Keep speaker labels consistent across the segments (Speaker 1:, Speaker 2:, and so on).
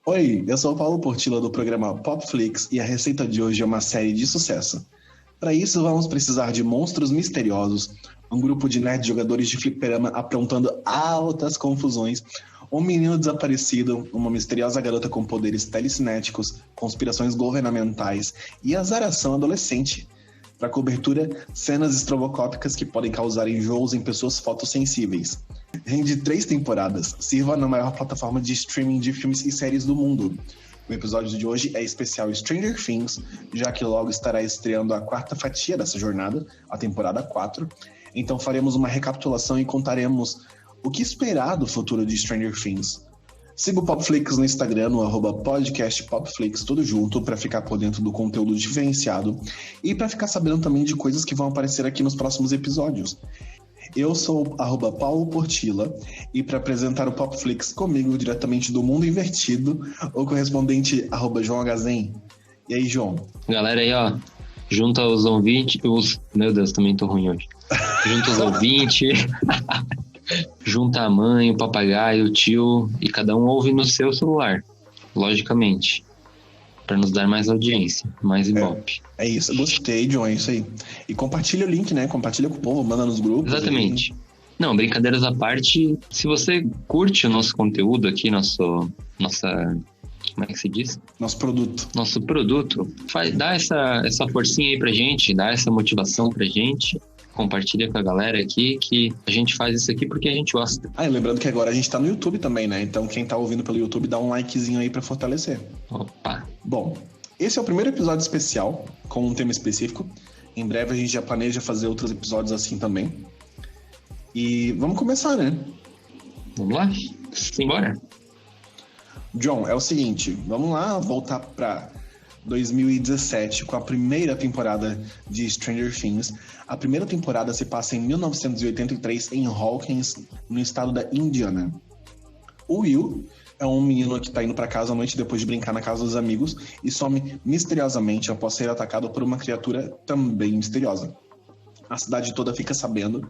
Speaker 1: Oi, eu sou o Paulo Portilla do programa Popflix e a receita de hoje é uma série de sucesso. Para isso, vamos precisar de monstros misteriosos, um grupo de nerd jogadores de fliperama aprontando altas confusões, um menino desaparecido, uma misteriosa garota com poderes telecinéticos, conspirações governamentais e azaração adolescente. Para cobertura, cenas estrobocópicas que podem causar enjoos em pessoas fotossensíveis. Rende 3 temporadas, sirva na maior plataforma de streaming de filmes e séries do mundo. O episódio de hoje é especial Stranger Things, já que logo estará estreando a 4ª fatia dessa jornada, a temporada 4. Então faremos uma recapitulação e contaremos o que esperar do futuro de Stranger Things. Siga o Popflix no Instagram, no @podcastpopflix, tudo junto, para ficar por dentro do conteúdo diferenciado e para ficar sabendo também de coisas que vão aparecer aqui nos próximos episódios. Eu sou o @Paulo Portilla e para apresentar o Popflix comigo diretamente do mundo invertido, o correspondente @João Agazen. E aí, João?
Speaker 2: Galera aí, ó, junta os ouvintes, meu Deus, também tô ruim hoje. Junta os ouvintes, junta a mãe, o papagaio, o tio, e cada um ouve no seu celular, logicamente, para nos dar mais audiência, mais ibope.
Speaker 1: É isso, gostei, John, é isso aí. E compartilha o link, né? Compartilha com o povo, manda nos grupos.
Speaker 2: Exatamente. Aí. Não, brincadeiras à parte, se você curte o nosso conteúdo aqui, nossa... Como é que se diz?
Speaker 1: Nosso produto.
Speaker 2: Nosso produto. Dá essa forcinha aí pra gente, dá essa motivação pra gente. Compartilha com a galera aqui que a gente faz isso aqui porque a gente gosta.
Speaker 1: E lembrando que agora a gente tá no YouTube também, né? Então quem tá ouvindo pelo YouTube, dá um likezinho aí pra fortalecer.
Speaker 2: Opa!
Speaker 1: Bom, esse é o primeiro episódio especial, com um tema específico. Em breve a gente já planeja fazer outros episódios assim também. E vamos começar, né?
Speaker 2: Vamos lá? Simbora!
Speaker 1: John, é o seguinte, vamos lá voltar pra 2017, com a primeira temporada de Stranger Things. A primeira temporada se passa em 1983 em Hawkins, no estado da Indiana. O Will é um menino que está indo para casa à noite depois de brincar na casa dos amigos e some misteriosamente após ser atacado por uma criatura também misteriosa. A cidade toda fica sabendo,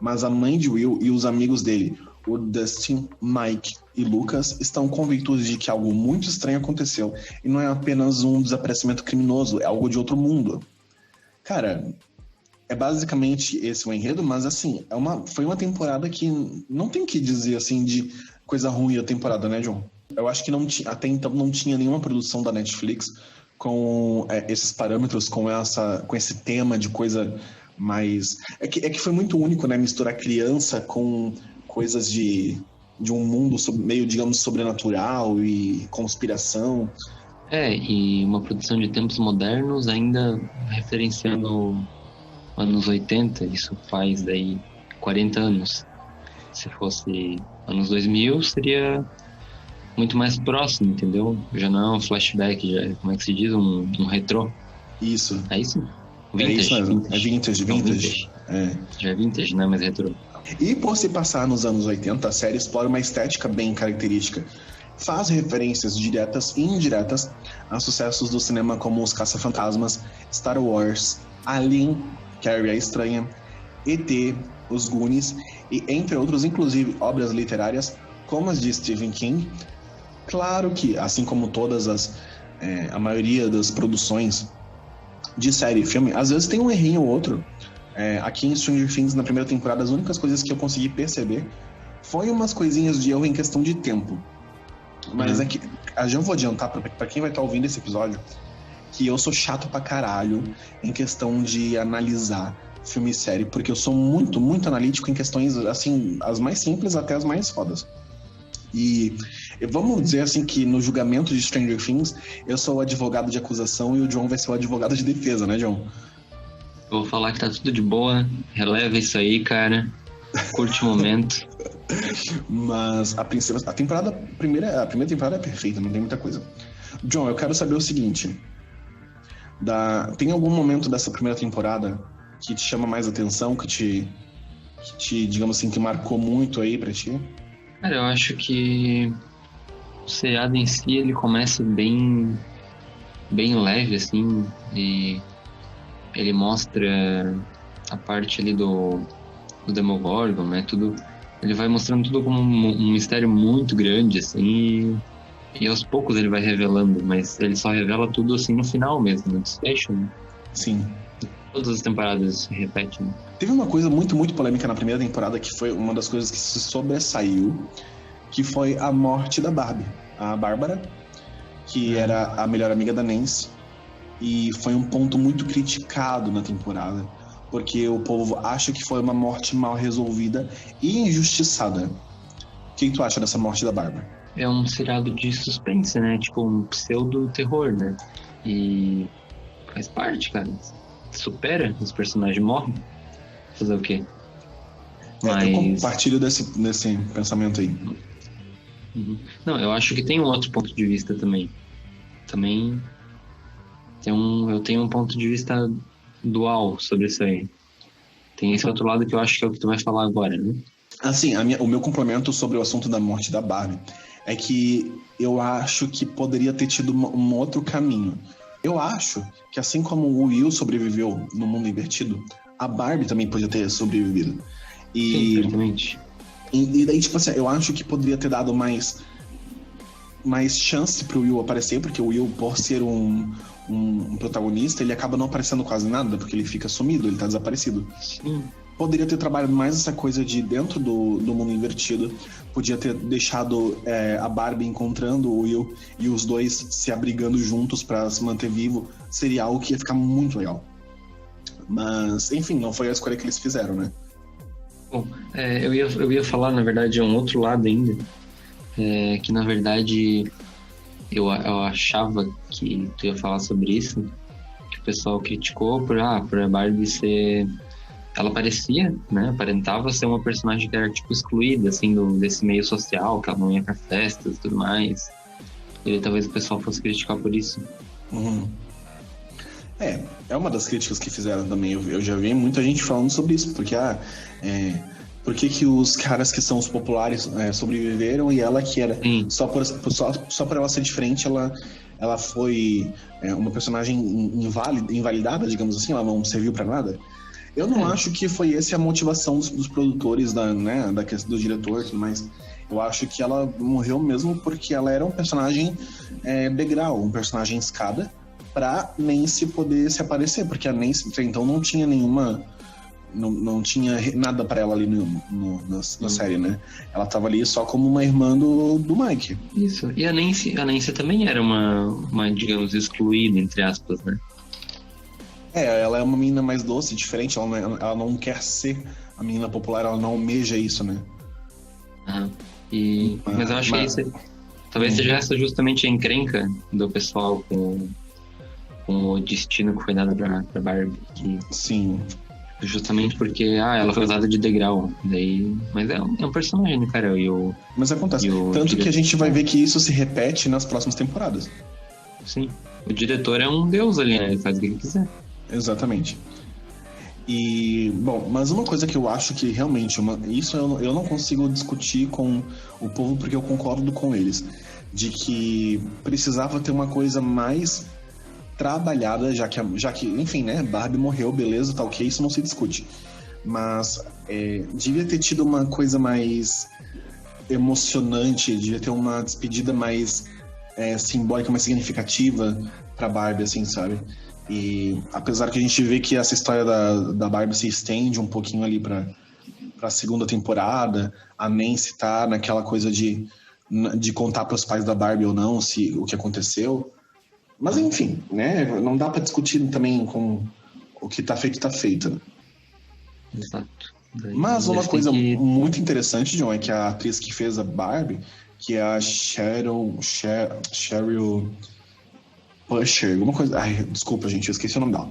Speaker 1: mas a mãe de Will e os amigos dele, o Dustin, Mike e Lucas, estão convictos de que algo muito estranho aconteceu e não é apenas um desaparecimento criminoso, é algo de outro mundo. Cara, é basicamente esse o enredo, mas assim, foi uma temporada que não tem que dizer assim de coisa ruim a temporada, né, John? Eu acho que até então não tinha nenhuma produção da Netflix com esses parâmetros, com esse tema de coisa mais... É que foi muito único, né, misturar criança com coisas de um mundo meio, digamos, sobrenatural e conspiração.
Speaker 2: E uma produção de tempos modernos, ainda referenciando anos 80, isso faz daí 40 anos. Se fosse anos 2000, seria muito mais próximo, entendeu? Já não é um flashback, já, como é que se diz? Um retrô.
Speaker 1: Isso.
Speaker 2: É isso?
Speaker 1: Vintage, é isso mesmo. É vintage.
Speaker 2: Já é vintage, não é mais retrô.
Speaker 1: E por se passar nos anos 80, a série explora uma estética bem característica. Faz referências diretas e indiretas a sucessos do cinema como Os Caça-Fantasmas, Star Wars, Alien, Carrie a Estranha, E.T., Os Goonies e entre outros, inclusive obras literárias como as de Stephen King. Claro que, assim como a maioria das produções de série e filme, às vezes tem um errinho ou outro. Aqui em Stranger Things, na primeira temporada, as únicas coisas que eu consegui perceber foi umas coisinhas de erro em questão de tempo. Mas aqui, já vou adiantar pra quem vai estar ouvindo esse episódio que eu sou chato pra caralho em questão de analisar filme e série, porque eu sou muito, muito analítico em questões, assim, as mais simples até as mais fodas. E vamos dizer assim que no julgamento de Stranger Things, eu sou o advogado de acusação e o John vai ser o advogado de defesa, né, John?
Speaker 2: Eu vou falar que tá tudo de boa, releva isso aí, cara. Curte o momento.
Speaker 1: Mas a primeira temporada é perfeita, não tem muita coisa. John, eu quero saber o seguinte. Tem algum momento dessa primeira temporada que te chama mais atenção, que te, digamos assim, que marcou muito aí pra ti?
Speaker 2: Cara, eu acho que o seriado em si, ele começa bem leve, assim, e ele mostra a parte ali do Demogorgon, né? Tudo, ele vai mostrando tudo como um mistério muito grande, assim, e aos poucos ele vai revelando, mas ele só revela tudo assim no final mesmo, no desfecho, né?
Speaker 1: Sim.
Speaker 2: Todas as temporadas se repetem.
Speaker 1: Teve uma coisa muito, muito polêmica na primeira temporada, que foi uma das coisas que se sobressaiu, que foi a morte da Barbie. A Bárbara, que era a melhor amiga da Nancy, e foi um ponto muito criticado na temporada, porque o povo acha que foi uma morte mal resolvida e injustiçada. O que tu acha dessa morte da Bárbara?
Speaker 2: É um seriado de suspense, né? Tipo um pseudo-terror, né? E faz parte, cara. Supera, os personagens morrem. Fazer o quê?
Speaker 1: Eu compartilho desse pensamento aí.
Speaker 2: Não, eu acho que tem um outro ponto de vista também. Eu tenho um ponto de vista dual sobre isso aí. Tem esse outro lado que eu acho que é o que tu vai falar agora, né?
Speaker 1: Assim, o meu complemento sobre o assunto da morte da Barbie é que eu acho que poderia ter tido um outro caminho. Eu acho que assim como o Will sobreviveu no mundo invertido, a Barbie também podia ter sobrevivido.
Speaker 2: Sim, certamente.
Speaker 1: E daí, tipo assim, eu acho que poderia ter dado mais chance pro Will aparecer, porque o Will, por ser um protagonista, ele acaba não aparecendo quase nada, porque ele fica sumido, ele tá desaparecido.
Speaker 2: Sim.
Speaker 1: Poderia ter trabalhado mais essa coisa de dentro do mundo invertido. Podia ter deixado a Barbie encontrando o Will e os dois se abrigando juntos pra se manter vivo. Seria algo que ia ficar muito legal. Mas, enfim, não foi a escolha que eles fizeram, né?
Speaker 2: Bom, eu ia falar, na verdade, um outro lado ainda. Que, na verdade, eu achava que tu ia falar sobre isso. Que o pessoal criticou por a Barbie ser... Ela parecia, né? Aparentava ser uma personagem que era, tipo, excluída, assim, desse meio social, que ela não ia pra festas e tudo mais. E talvez o pessoal fosse criticar por isso.
Speaker 1: Uhum. É uma das críticas que fizeram também. Eu já vi muita gente falando sobre isso, porque por que os caras que são os populares sobreviveram e ela que era só por ela ser diferente, ela foi uma personagem invalidada, digamos assim, ela não serviu pra nada. Eu não acho que foi essa a motivação dos produtores, do diretor e tudo mais. Eu acho que ela morreu mesmo porque ela era um personagem degrau, um personagem escada, pra Nancy poder se aparecer, porque a Nancy então não tinha nenhuma... Não tinha nada pra ela ali na série, né? Ela tava ali só como uma irmã do Mike.
Speaker 2: Isso. E a Nancy também era uma, digamos, excluída, entre aspas, né?
Speaker 1: Ela é uma menina mais doce, diferente. Ela não quer ser a menina popular, ela não almeja isso, né?
Speaker 2: Mas eu acho que isso talvez seja essa justamente a encrenca do pessoal com o destino que foi dado pra Barbie.
Speaker 1: Sim.
Speaker 2: Justamente porque ela foi usada de degrau. Mas é um personagem, né, cara?
Speaker 1: Mas acontece. Tanto que a gente vai ver que isso se repete nas próximas temporadas.
Speaker 2: Sim. O diretor é um deus ali, né? Ele faz o que ele quiser.
Speaker 1: Exatamente. E, bom, mas uma coisa que eu acho que realmente, isso eu não consigo discutir com o povo porque eu concordo com eles, de que precisava ter uma coisa mais trabalhada, já que enfim, né, Barbie morreu, beleza, tá ok, isso não se discute. Mas devia ter tido uma coisa mais emocionante, devia ter uma despedida mais simbólica, mais significativa pra Barbie, assim, sabe? E apesar que a gente vê que essa história da Barbie se estende um pouquinho ali pra segunda temporada, a Nancy tá naquela coisa de contar pros pais da Barbie ou não o que aconteceu. Mas enfim, né? Não dá pra discutir também com o que tá feito. Né?
Speaker 2: Exato.
Speaker 1: Mas uma coisa muito interessante, John, é que a atriz que fez a Barbie, que é a Cheryl Pusher, alguma coisa... Ai, desculpa, gente, eu esqueci o nome dela.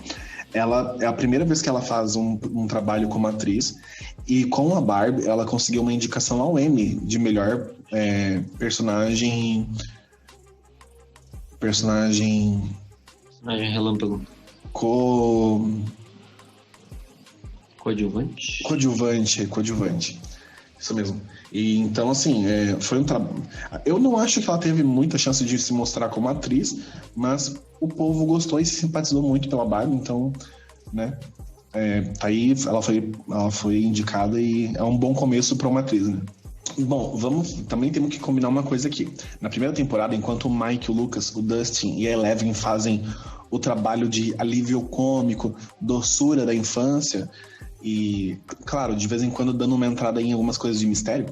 Speaker 1: Ela é a primeira vez que ela faz um trabalho como atriz, e com a Barbie ela conseguiu uma indicação ao Emmy de melhor personagem
Speaker 2: relâmpago.
Speaker 1: Coadjuvante. Isso mesmo. E então, assim, foi um trabalho. Eu não acho que ela teve muita chance de se mostrar como atriz, mas o povo gostou e se simpatizou muito pela Barbie, então, né? tá aí, ela foi indicada e é um bom começo para uma atriz, né? Bom, também temos que combinar uma coisa aqui. Na primeira temporada, enquanto o Mike, o Lucas, o Dustin e a Eleven fazem o trabalho de alívio cômico, doçura da infância e, claro, de vez em quando dando uma entrada em algumas coisas de mistério,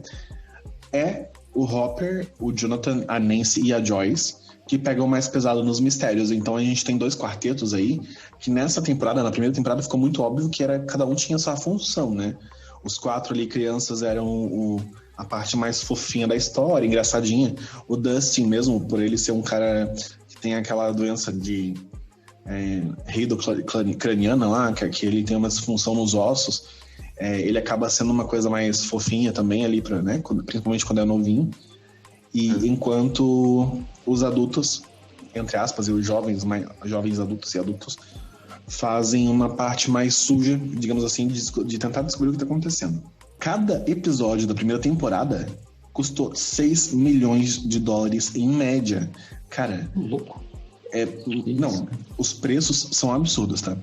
Speaker 1: é o Hopper, o Jonathan, a Nancy e a Joyce que pegam mais pesado nos mistérios. Então a gente tem 2 quartetos aí que nessa temporada, na primeira temporada, ficou muito óbvio que cada um tinha sua função, né? Os 4 ali crianças eram a parte mais fofinha da história, engraçadinha. O Dustin mesmo, por ele ser um cara que tem aquela doença de craniana lá, que ele tem uma disfunção nos ossos, ele acaba sendo uma coisa mais fofinha também ali, né? Principalmente quando é novinho. E enquanto os adultos, entre aspas, e os jovens adultos e adultos, fazem uma parte mais suja, digamos assim, de tentar descobrir o que está acontecendo. Cada episódio da primeira temporada custou $6 milhões em média. Cara,
Speaker 2: louco.
Speaker 1: Não, os preços são absurdos, tá?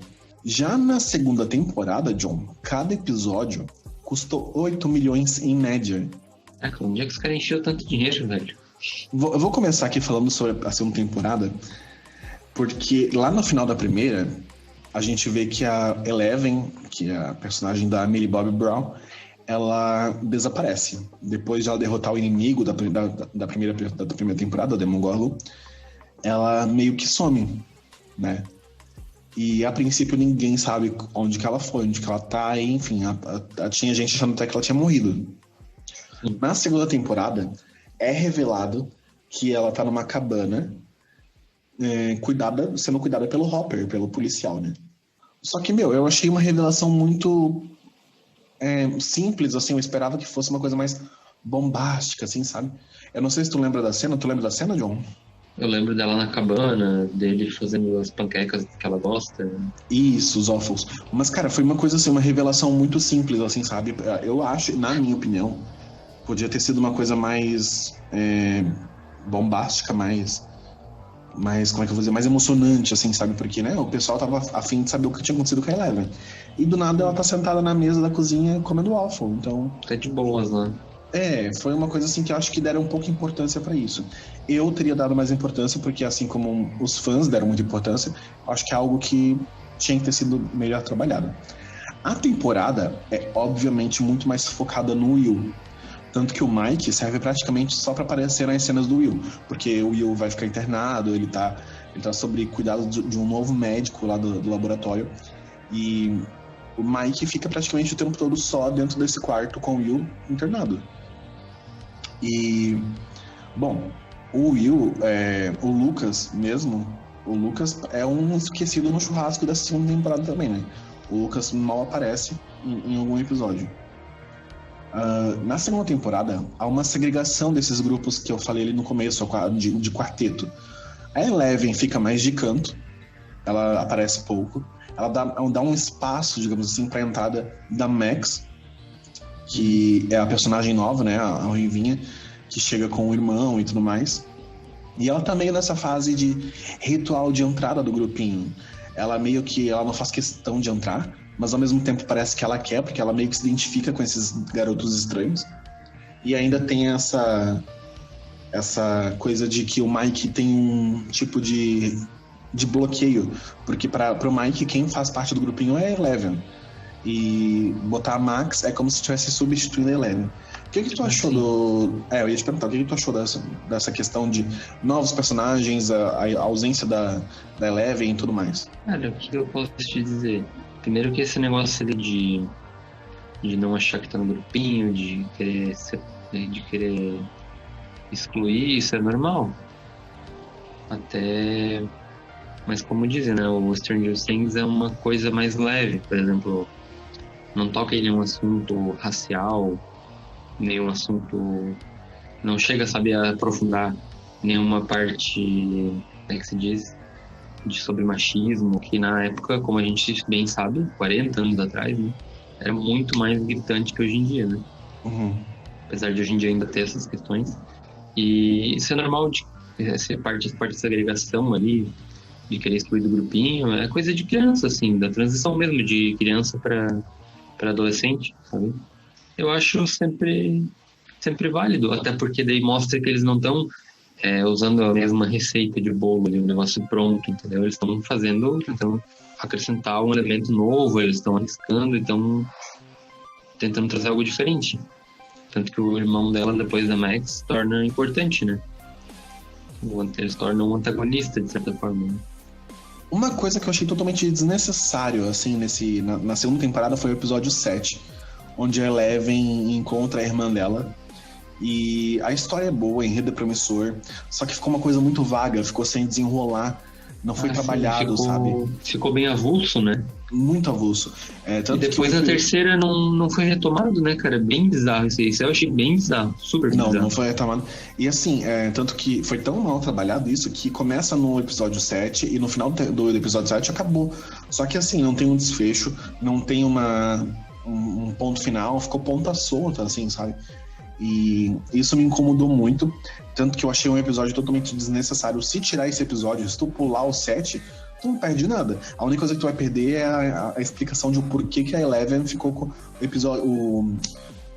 Speaker 1: Já na segunda temporada, John, cada episódio custou 8 milhões em média.
Speaker 2: Onde é que os caras encheram tanto dinheiro, velho?
Speaker 1: Eu vou começar aqui falando sobre a segunda temporada, porque lá no final da primeira, a gente vê que a Eleven, que é a personagem da Millie Bobby Brown, ela desaparece. Depois de ela derrotar o inimigo da primeira temporada, o Demogorgon, ela meio que some, né? E a princípio ninguém sabe onde que ela foi, onde que ela tá, e, enfim, tinha gente achando até que ela tinha morrido. Na segunda temporada, é revelado que ela tá numa cabana sendo cuidada pelo Hopper, pelo policial, né? Só que, eu achei uma revelação muito simples, assim. Eu esperava que fosse uma coisa mais bombástica, assim, sabe? Eu não sei se tu lembra da cena. Tu lembra da cena, John?
Speaker 2: Eu lembro dela na cabana, dele fazendo as panquecas que ela gosta.
Speaker 1: Isso, os waffles. Mas, cara, foi uma coisa assim, uma revelação muito simples, assim, sabe? Eu acho, na minha opinião, podia ter sido uma coisa mais bombástica, mais, como é que eu vou dizer, mais emocionante, assim, sabe? Porque, né, o pessoal tava a fim de saber o que tinha acontecido com a Eleven. E do nada ela tá sentada na mesa da cozinha comendo waffle, então...
Speaker 2: Tá de boas, né?
Speaker 1: Foi uma coisa assim que eu acho que deram pouca importância pra isso. Eu teria dado mais importância, porque assim como os fãs deram muita importância, acho que é algo que tinha que ter sido melhor trabalhado. A temporada é obviamente muito mais focada no Will. Tanto que o Mike serve praticamente só pra aparecer nas cenas do Will. Porque o Will vai ficar internado, ele tá sob cuidado de um novo médico lá do laboratório. E o Mike fica praticamente o tempo todo só dentro desse quarto com o Will internado. E, bom, o Will, o Lucas mesmo, o Lucas é um esquecido no churrasco da segunda temporada também, né? O Lucas mal aparece em algum episódio. Na segunda temporada, há uma segregação desses grupos que eu falei ali no começo, de quarteto. A Eleven fica mais de canto, ela aparece pouco. Ela dá um espaço, digamos assim, para a entrada da Max, que é a personagem nova, né, a Ruivinha, que chega com o irmão e tudo mais. E ela tá meio nessa fase de ritual de entrada do grupinho. Ela não faz questão de entrar, mas ao mesmo tempo parece que ela quer, porque ela meio que se identifica com esses garotos estranhos. E ainda tem essa coisa de que o Mike tem um tipo de bloqueio, porque pro Mike quem faz parte do grupinho é a Eleven. E botar a Max é como se estivesse substituindo a Eleven. O que tu achou eu ia te perguntar, o que tu achou dessa questão de novos personagens, a ausência da Eleven e tudo mais?
Speaker 2: Olha, o que eu posso te dizer? Primeiro que esse negócio ali de não achar que tá no grupinho, de querer excluir, isso é normal. Mas como dizem, né, o Stranger Things é uma coisa mais leve. Por exemplo, não toca em nenhum assunto racial, nenhum assunto... Não chega a saber aprofundar nenhuma parte, como é que se diz, sobre machismo, que na época, como a gente bem sabe, 40 anos atrás, né, era muito mais gritante que hoje em dia, né?
Speaker 1: Uhum.
Speaker 2: Apesar de hoje em dia ainda ter essas questões. E isso é normal, essa parte de segregação ali, de querer excluir do grupinho, é coisa de criança, assim, da transição mesmo, de criança para adolescente, sabe? Eu acho sempre válido, até porque daí mostra que eles não estão usando a mesma receita de bolo, ali, um negócio pronto, entendeu? Eles estão tentando acrescentar um elemento novo, eles estão arriscando, então tentando trazer algo diferente. Tanto que o irmão dela, depois da Max, se torna importante, né? Eles tornam um antagonista, de certa forma, né?
Speaker 1: Uma coisa que eu achei totalmente desnecessário, assim, na segunda temporada foi o episódio 7, onde a Eleven encontra a irmã dela. E a história é boa, o enredo é promissor, só que ficou uma coisa muito vaga, ficou sem desenrolar, não foi trabalhado, sabe?
Speaker 2: Ficou bem avulso, né?
Speaker 1: Muito avulso.
Speaker 2: Tanto e depois a terceira não foi retomado, né, cara? Bem bizarro isso aí. Isso eu achei bem bizarro, super bizarro.
Speaker 1: Não foi retomado. E assim, tanto que foi tão mal trabalhado isso que começa no episódio 7 e no final do episódio 7 acabou. Só que assim, não tem um desfecho, não tem um ponto final, ficou ponta solta, assim, sabe? E isso me incomodou muito, tanto que eu achei um episódio totalmente desnecessário. Se tirar esse episódio, se tu pular o 7, tu não perde nada. A única coisa que tu vai perder é a explicação de o porquê que a Eleven ficou com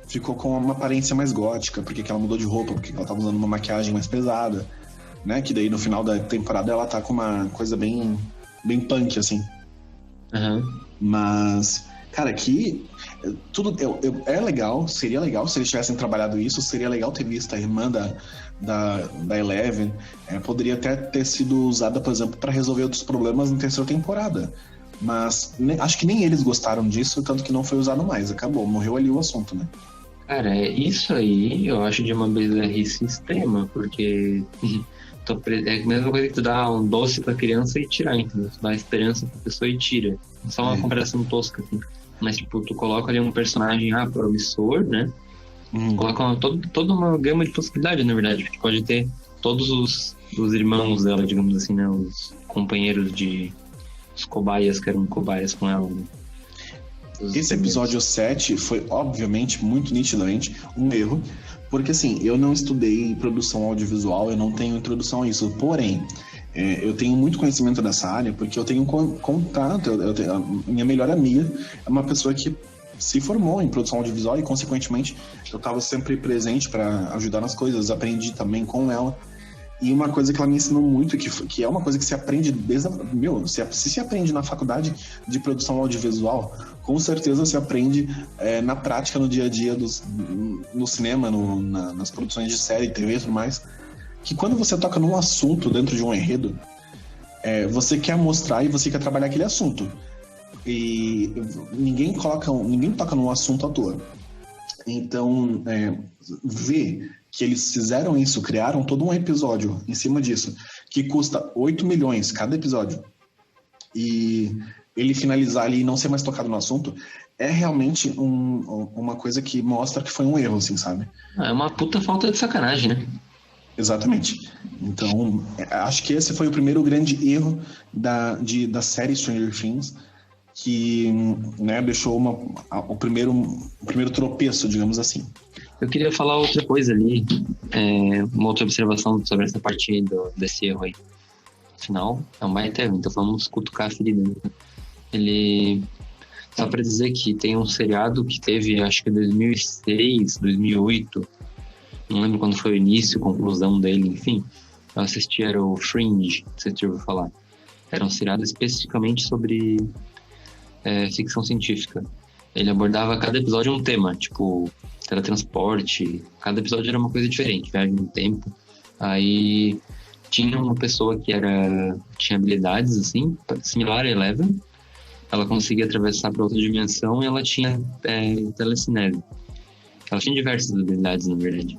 Speaker 1: ficou com uma aparência mais gótica, porque ela mudou de roupa, porque ela tava usando uma maquiagem mais pesada, né? Que daí no final da temporada ela tá com uma coisa bem punk, assim.
Speaker 2: Uhum.
Speaker 1: Mas, cara, aqui tudo é legal, seria legal se eles tivessem trabalhado isso, seria legal ter visto a irmã da Eleven, poderia até ter sido usada, por exemplo, para resolver outros problemas na terceira temporada, mas acho que nem eles gostaram disso, tanto que não foi usado mais, acabou, morreu ali o assunto, né?
Speaker 2: Cara, isso aí eu acho de uma bizarrice extrema, porque é a mesma coisa que tu dá um doce pra criança e tirar, entendeu? Tu dá esperança pra pessoa e tira. Só uma comparação tosca, assim. Mas, tipo, tu coloca ali um personagem promissor, né? Coloca toda uma gama de possibilidades, na verdade. Porque pode ter todos os irmãos dela, digamos assim, né? Os companheiros os cobaias que eram cobaias com ela, né?
Speaker 1: Esse episódio 7 foi, obviamente, muito nitidamente um erro. Porque, assim, eu não estudei produção audiovisual, eu não tenho introdução a isso. Porém, eu tenho muito conhecimento dessa área, porque eu tenho contato, a minha melhor amiga é uma pessoa que se formou em produção audiovisual e, consequentemente, eu estava sempre presente para ajudar nas coisas, aprendi também com ela. E uma coisa que ela me ensinou muito, que é uma coisa que se aprende desde... se se aprende na faculdade de produção audiovisual, com certeza se aprende na prática, no dia a dia, no cinema, nas produções de série, TV e tudo mais, que quando você toca num assunto dentro de um enredo, você quer mostrar e você quer trabalhar aquele assunto. E ninguém toca num assunto à toa. Então, ver que eles fizeram isso, criaram todo um episódio em cima disso, que custa 8 milhões cada episódio, e ele finalizar ali e não ser mais tocado no assunto, é realmente uma coisa que mostra que foi um erro, assim, sabe?
Speaker 2: É uma puta falta de sacanagem, né?
Speaker 1: Exatamente. Então, acho que esse foi o primeiro grande erro da série Stranger Things, que, né, deixou o primeiro tropeço, digamos assim.
Speaker 2: Eu queria falar outra coisa ali, uma outra observação sobre essa parte desse erro aí. Afinal, é um baita erro, então vamos cutucar a ferida. Ele... Só pra dizer que tem um seriado que teve, acho que 2006, 2008, não lembro quando foi o início, conclusão dele, enfim. Eu assisti, era o Fringe, se você ouviu falar. Era um seriado especificamente sobre ficção científica. Ele abordava cada episódio um tema, tipo teletransporte, cada episódio era uma coisa diferente, viagem no tempo. Aí tinha uma pessoa que tinha habilidades assim, similar a Eleven. Ela conseguia atravessar para outra dimensão e ela tinha telecinese. Ela tinha diversas habilidades, na verdade.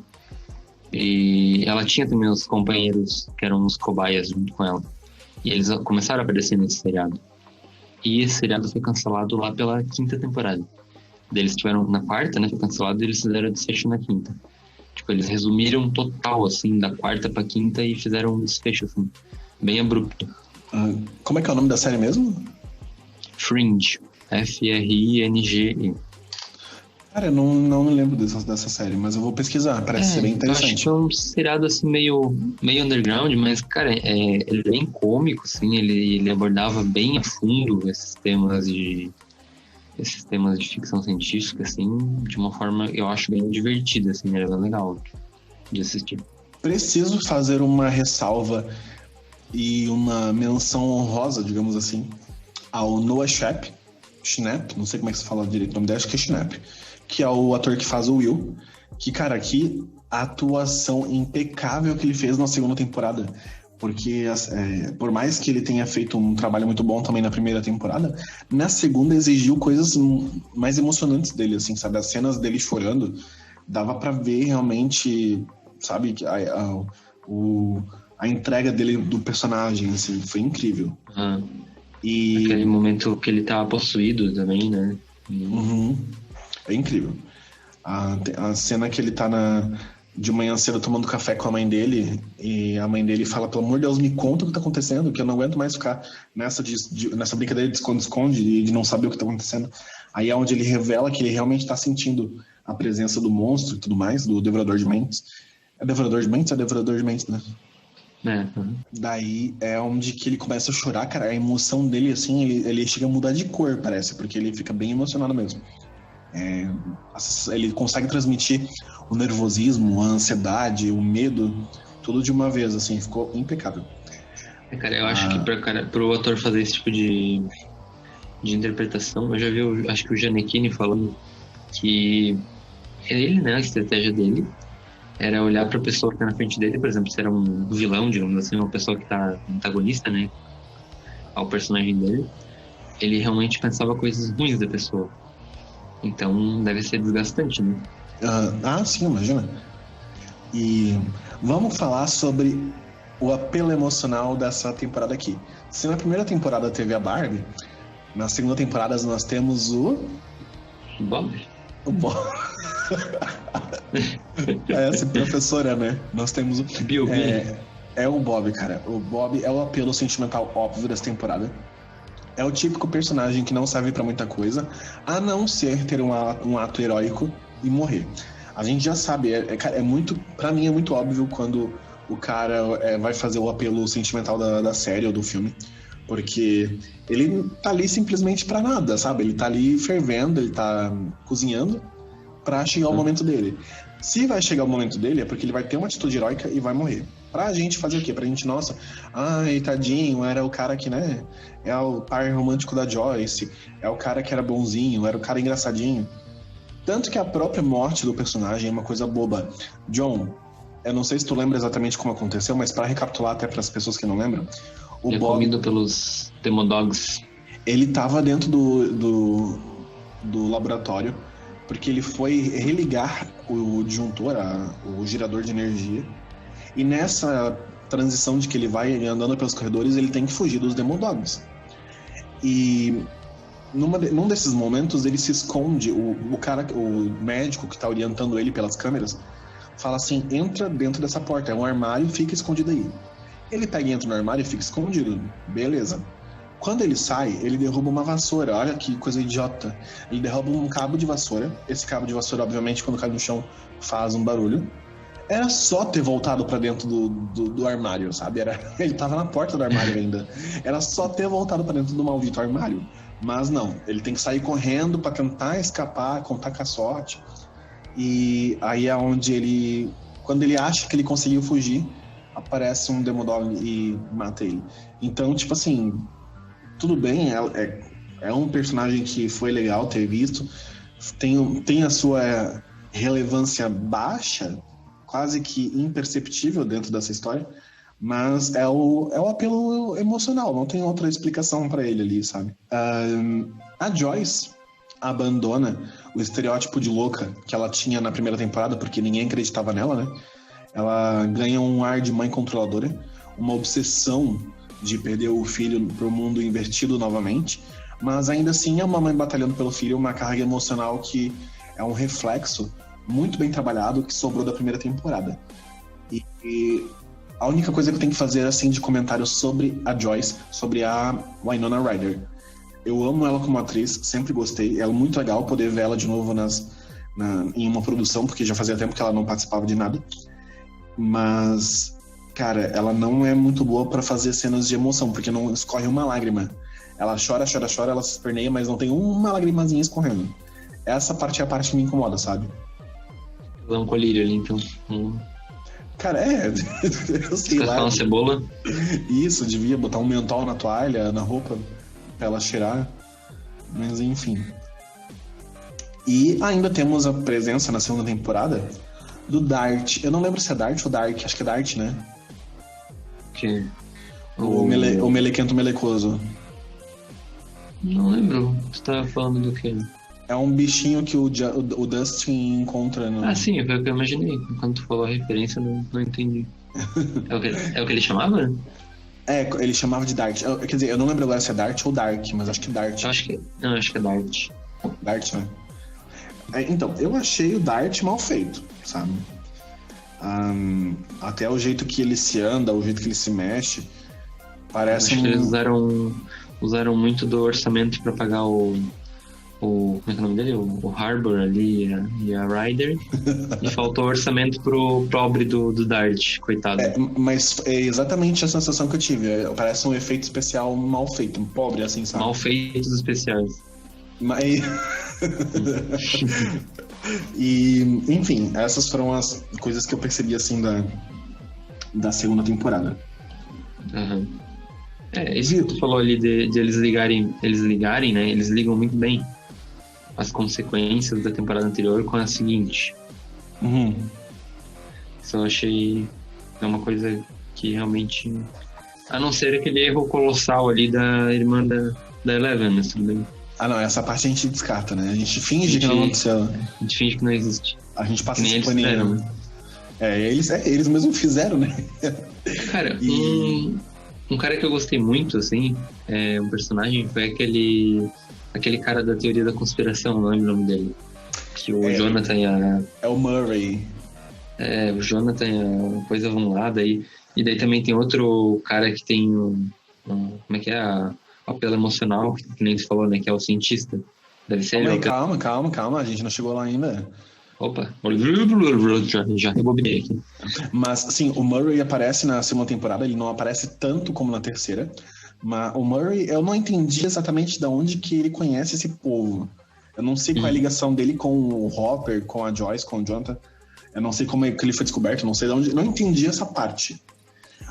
Speaker 2: E ela tinha também os companheiros que eram os cobaias junto com ela. E eles começaram a aparecer nesse seriado. E esse seriado foi cancelado lá pela 5ª temporada. Eles estiveram na 4ª, né? Foi cancelado e eles fizeram a desfecho na 5ª. Tipo, eles resumiram total, assim, da 4ª pra 5ª e fizeram um desfecho, assim, bem abrupto.
Speaker 1: Como é que é o nome da série mesmo?
Speaker 2: Fringe. Fringe.
Speaker 1: Cara, eu não me lembro dessa série, mas eu vou pesquisar, parece ser bem
Speaker 2: Eu acho
Speaker 1: interessante.
Speaker 2: que é um seriado assim meio underground, mas, cara, ele é bem cômico, assim, ele abordava bem a fundo esses temas de ficção científica, assim, de uma forma, eu acho, bem divertida, assim, era bem legal de assistir.
Speaker 1: Preciso fazer uma ressalva e uma menção honrosa, digamos assim, ao Noah Schnapp, não sei como é que se fala direito o nome dele, acho que é Schnapp, que é o ator que faz o Will, que, cara, que atuação impecável que ele fez na segunda temporada, porque por mais que ele tenha feito um trabalho muito bom também na primeira temporada, na segunda exigiu coisas mais emocionantes dele, assim, sabe? As cenas dele chorando, dava pra ver realmente, sabe, a entrega dele do personagem, assim, foi incrível. E
Speaker 2: aquele momento que ele tava possuído também, né?
Speaker 1: É incrível. A cena que ele tá de manhã cedo tomando café com a mãe dele, e a mãe dele fala, pelo amor de Deus, me conta o que tá acontecendo, que eu não aguento mais ficar nessa brincadeira de esconde-esconde e de não saber o que tá acontecendo. Aí é onde ele revela que ele realmente tá sentindo a presença do monstro e tudo mais, do Devorador de Mentes. É Devorador de Mentes? É Devorador de Mentes, né? Daí é onde que ele começa a chorar, cara. A emoção dele, assim, ele chega a mudar de cor, parece, porque ele fica bem emocionado mesmo. Ele consegue transmitir o nervosismo, a ansiedade, o medo, tudo de uma vez, assim, ficou impecável.
Speaker 2: Cara, eu acho que pro ator fazer esse tipo de interpretação, eu já vi, acho que o Gianecchini falando que ele, né, a estratégia dele era olhar pra pessoa que tá na frente dele, por exemplo, se era um vilão, digamos assim, uma pessoa que tá antagonista, né, ao personagem dele, ele realmente pensava coisas ruins da pessoa. Então deve ser desgastante, né?
Speaker 1: Sim, imagina. E vamos falar sobre o apelo emocional dessa temporada aqui. Se na primeira temporada teve a Barbie, na segunda temporada nós temos o
Speaker 2: Bob.
Speaker 1: O Bob. Essa professora, né? Nós temos o
Speaker 2: Bill.
Speaker 1: É o Bob, cara. O Bob é o apelo sentimental óbvio dessa temporada. É o típico personagem que não serve pra muita coisa, a não ser ter um ato heróico e morrer. A gente já sabe, muito, pra mim é muito óbvio quando o cara vai fazer o apelo sentimental da série ou do filme, porque ele tá ali simplesmente pra nada, sabe? Ele tá ali fervendo, ele tá cozinhando pra chegar o momento dele. Se vai chegar o momento dele, é porque ele vai ter uma atitude heróica e vai morrer. Pra gente fazer o quê? Pra gente, nossa, ai, tadinho, era o cara que, né, é o par romântico da Joyce, é o cara que era bonzinho, era o cara engraçadinho. Tanto que a própria morte do personagem é uma coisa boba. John, eu não sei se tu lembra exatamente como aconteceu, mas pra recapitular até pras pessoas que não lembram, o
Speaker 2: Bob... comido pelos Demodogs.
Speaker 1: Ele tava dentro do laboratório, porque ele foi religar o disjuntor, o gerador de energia. E nessa transição de que ele vai andando pelos corredores, ele tem que fugir dos Demodogs. E num desses momentos, ele se esconde. O médico que tá orientando ele pelas câmeras fala assim, entra dentro dessa porta, é um armário, fica escondido aí. Ele pega e entra no armário e fica escondido. Beleza. Quando ele sai, ele derruba uma vassoura. Olha que coisa idiota. Ele derruba um cabo de vassoura. Esse cabo de vassoura, obviamente, quando cai no chão, faz um barulho. Era só ter voltado pra dentro do armário, sabe? Ele tava na porta do armário ainda. Era só ter voltado pra dentro do maldito armário. Mas não, ele tem que sair correndo pra tentar escapar, contar com a sorte. E aí é onde quando ele acha que ele conseguiu fugir, aparece um Demodog e mata ele. Então, tipo assim, tudo bem, é um personagem que foi legal ter visto. Tem a sua relevância baixa, quase que imperceptível dentro dessa história, mas é o apelo emocional, não tem outra explicação pra ele ali, sabe? A Joyce abandona o estereótipo de louca que ela tinha na primeira temporada, porque ninguém acreditava nela, né? Ela ganha um ar de mãe controladora, uma obsessão de perder o filho pro mundo invertido novamente, mas ainda assim é uma mãe batalhando pelo filho, uma carga emocional que é um reflexo muito bem trabalhado que sobrou da primeira temporada. E a única coisa que eu tenho que fazer assim de comentário sobre a Joyce, sobre a Winona Ryder. Eu amo ela como atriz, sempre gostei. É muito legal poder ver ela de novo em uma produção, porque já fazia tempo que ela não participava de nada. Mas, cara, ela não é muito boa pra fazer cenas de emoção, porque não escorre uma lágrima. Ela chora, ela se esperneia, mas não tem uma lagrimazinha escorrendo. Essa parte é a parte que me incomoda, sabe?
Speaker 2: Dá um colírio ali, então.
Speaker 1: Cara, eu sei lá.
Speaker 2: Uma cebola?
Speaker 1: Isso, devia botar um mentol na toalha, na roupa, pra ela cheirar. Mas, enfim. E ainda temos a presença na segunda temporada do Dart. Eu não lembro se é Dart ou Dark, acho que é Dart, né?
Speaker 2: Que?
Speaker 1: O melequento melecoso.
Speaker 2: Não lembro. Você tava falando do quê?
Speaker 1: É um bichinho que o Dustin encontra no...
Speaker 2: Ah, sim, foi o que eu imaginei. Quando tu falou a referência, eu não entendi. É o que ele chamava?
Speaker 1: Ele chamava de Dart. Quer dizer, eu não lembro agora se é Dart ou Dark, mas acho que Dart.
Speaker 2: Eu acho que é Dart.
Speaker 1: Dart, né? Então, eu achei o Dart mal feito, sabe? Até o jeito que ele se anda, o jeito que ele se mexe, parece
Speaker 2: acho que eles usaram muito do orçamento pra pagar como é que é o nome dele? O Harbor ali e a Ryder. E faltou orçamento pro pobre do Dart, coitado.
Speaker 1: Mas é exatamente a sensação que eu tive. Parece um efeito especial mal feito, um pobre, assim, sabe?
Speaker 2: Mal feitos especiais.
Speaker 1: Mas... E, enfim, essas foram as coisas que eu percebi, assim, da segunda temporada.
Speaker 2: Uhum. Isso que tu falou ali de eles ligarem, né? Eles ligam muito bem as consequências da temporada anterior com a seguinte.
Speaker 1: Uhum.
Speaker 2: Isso eu achei uma coisa que realmente... A não ser aquele erro colossal ali da irmã da Eleven, mas tudo bem.
Speaker 1: Ah, não, essa parte a gente descarta, né? A gente finge que não aconteceu.
Speaker 2: A gente finge que não existe.
Speaker 1: A gente passa
Speaker 2: esse
Speaker 1: paninho. Eles mesmos fizeram, né?
Speaker 2: Cara, um cara que eu gostei muito, assim, um personagem, foi aquele cara da teoria da conspiração, não lembro o nome dele. Que o Jonathan e a... É
Speaker 1: o Murray.
Speaker 2: O Jonathan e a coisa vão lá, daí... E daí também tem outro cara que tem como é que é? O apelo emocional, que nem você falou, né? Que é o cientista. Deve ser ele.
Speaker 1: Calma, a gente não chegou lá ainda.
Speaker 2: Opa, já rebobinei aqui.
Speaker 1: Mas, sim, o Murray aparece na segunda temporada, ele não aparece tanto como na terceira. Mas o Murray, eu não entendi exatamente de onde que ele conhece esse povo. Eu não sei qual é a ligação dele com o Hopper, com a Joyce, com o Jonathan. Eu não sei como é que ele foi descoberto, não sei de onde. Não entendi essa parte.